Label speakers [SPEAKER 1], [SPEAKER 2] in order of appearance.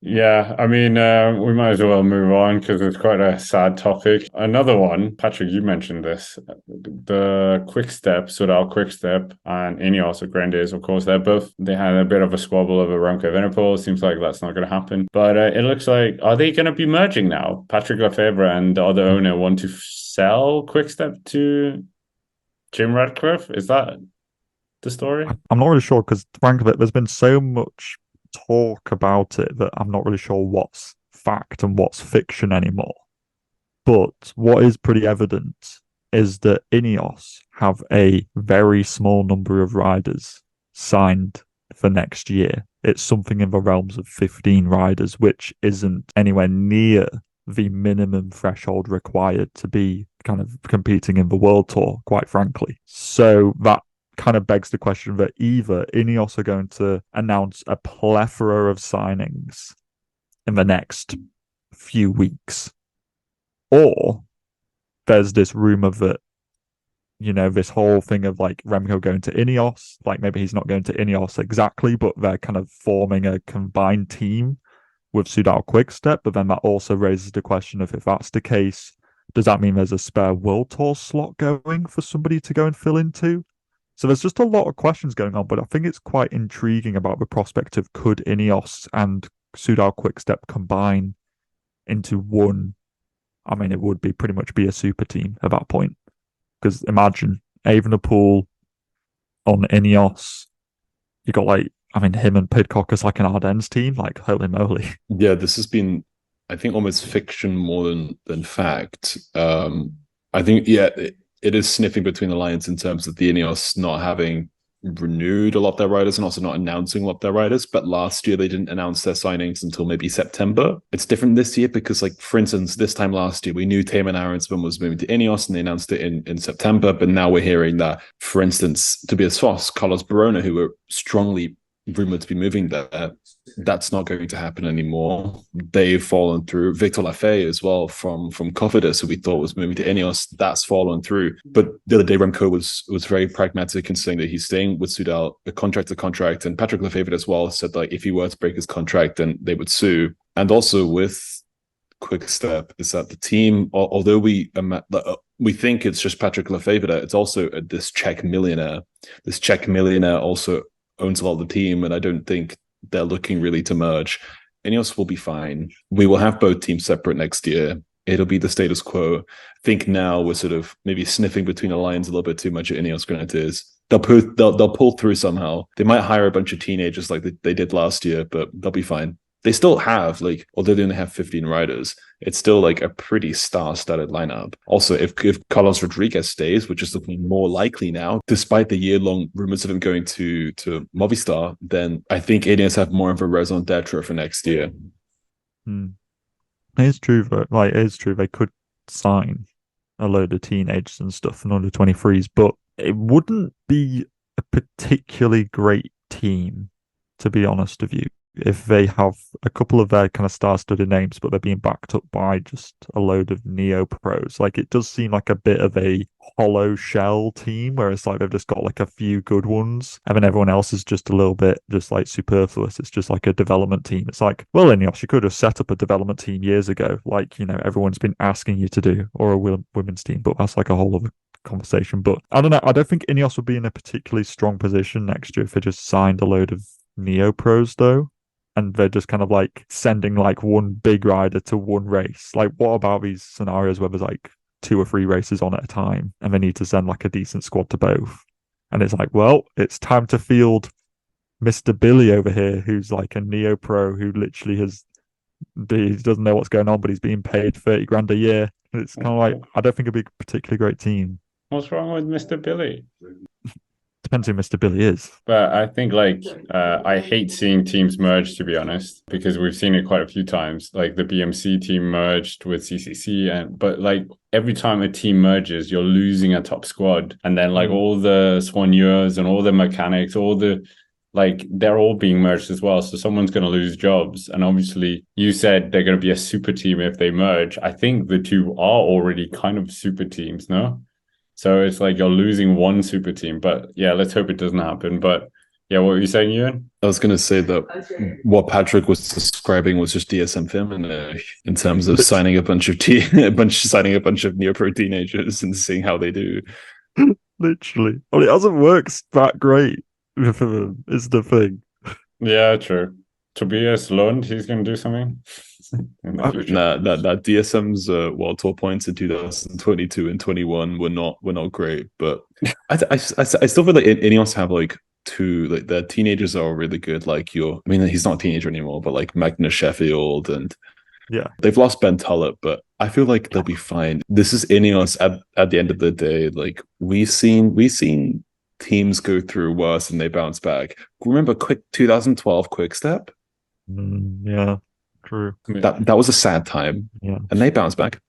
[SPEAKER 1] Yeah, I mean, we might as well move on because it's quite a sad topic. Another one, Patrick, you mentioned this, the Quick-Step, Soudal Quickstep and Ineos Grenadiers, of course, they had a bit of a squabble over Remco Evenepoel. Seems like that's not going to happen. But it looks like, are they going to be merging now? Patrick Lefevre and the other owner want to sell Quick-Step to Jim Ratcliffe. Is that the story?
[SPEAKER 2] I'm not really sure because, frankly, there's been so much talk about it that I'm not really sure what's fact and what's fiction anymore. But what is pretty evident is that Ineos have a very small number of riders signed for next year. It's something in the realms of 15 riders, which isn't anywhere near the minimum threshold required to be kind of competing in the World Tour, quite frankly. So that kind of begs the question that either Ineos are going to announce a plethora of signings in the next few weeks, or there's this rumor that, this whole thing of like Remco going to Ineos, like maybe he's not going to Ineos exactly, but they're kind of forming a combined team with Soudal Quickstep. But then that also raises the question of, if that's the case, does that mean there's a spare World Tour slot going for somebody to go and fill into? So there's just a lot of questions going on, but I think it's quite intriguing about the prospect of, could Ineos and Soudal Quickstep combine into one? I mean, it would be pretty much be a super team at that point. Because imagine Evenepoel on Ineos. You got like, I mean, him and Pidcock as like an Ardennes team. Like, holy moly!
[SPEAKER 3] Yeah, this has been, I think, almost fiction more than fact. I think, yeah, it is sniffing between the lines in terms of the Ineos not having renewed a lot of their riders and also not announcing a lot of their riders. But last year they didn't announce their signings until maybe September. It's different this year because, like, for instance, this time last year we knew Taman Arensman was moving to Ineos and they announced it in September. But now we're hearing that, for instance, Tobias Foss, Carlos Barona, who were strongly rumored to be moving there, that's not going to happen anymore. They've fallen through. Victor Lafay as well from Cofidis, who we thought was moving to Ineos, that's fallen through. But the other day Remco was very pragmatic in saying that he's staying with Soudal, a contract to contract, and Patrick Lefevre as well said, like, if he were to break his contract, then they would sue. And also with Quick Step is that the team, although we think it's just Patrick Lefevre, it's also this Czech millionaire. This Czech millionaire also owns a lot of the team, and I don't think they're looking really to merge. Ineos will be fine. We will have both teams separate next year. It'll be the status quo. I think now we're sort of maybe sniffing between the lines a little bit too much at Ineos Grenadiers. They'll pull through somehow. They might hire a bunch of teenagers like they did last year, but they'll be fine. They still have, like, although they only have 15 riders, it's still like a pretty star-studded lineup. Also, if Carlos Rodriguez stays, which is looking more likely now, despite the year-long rumors of him going to Movistar, then I think Ineos have more of a raison d'etre for next year.
[SPEAKER 2] Hmm. It is true that, like, it is true they could sign a load of teenagers and stuff and under 23s, but it wouldn't be a particularly great team, to be honest with you, if they have a couple of their kind of star-studded names, but they're being backed up by just a load of neo pros. Like, it does seem like a bit of a hollow shell team, where it's like they've just got like a few good ones, and then everyone else is just a little bit just like superfluous. It's just like a development team. It's like, well, Ineos, you could have set up a development team years ago, like, everyone's been asking you to do, or a women's team, but that's like a whole other conversation. But I don't know. I don't think Ineos would be in a particularly strong position next year if they just signed a load of neo pros, though, and they're just kind of like sending like one big rider to one race. Like, what about these scenarios where there's like 2 or 3 races on at a time and they need to send like a decent squad to both? And it's like, well, it's time to field Mr. Billy over here, who's like a neo pro who literally he doesn't know what's going on, but he's being paid 30 grand a year. And it's kind of like, I don't think it'd be a particularly great team.
[SPEAKER 1] What's wrong with Mr. Billy?
[SPEAKER 2] Depends who Mr. Billy is.
[SPEAKER 1] But I think I hate seeing teams merge, to be honest, because we've seen it quite a few times. Like the BMC team merged with CCC, but like every time a team merges, you're losing a top squad, and then like all the soigneurs and all the mechanics, they're all being merged as well. So someone's going to lose jobs. And obviously, you said they're going to be a super team if they merge. I think the two are already kind of super teams, no? So it's like you're losing one super team. But yeah, let's hope it doesn't happen. But Yeah, what were you saying, Ewan?
[SPEAKER 3] I was going to say that what Patrick was describing was just DSM feminine in terms of signing a bunch of signing a bunch of near-pro teenagers and seeing how they do.
[SPEAKER 2] Literally. Well, it hasn't worked that great for them, is the thing.
[SPEAKER 1] Yeah, true. Tobias Lund, he's going to do something in the future.
[SPEAKER 3] That DSM's World Tour points in 2022 and 21 were not great, but I still feel like Ineos have like two, like the teenagers are really good. Like I mean, he's not a teenager anymore, but like Magnus Sheffield, and
[SPEAKER 2] Yeah.
[SPEAKER 3] they've lost Ben Tullett, but I feel like they'll be fine. This is Ineos at the end of the day. Like we've seen teams go through worse and they bounce back. Remember 2012 Quickstep?
[SPEAKER 2] Yeah, true.
[SPEAKER 3] That was a sad time.
[SPEAKER 2] Yeah.
[SPEAKER 3] And they bounced back.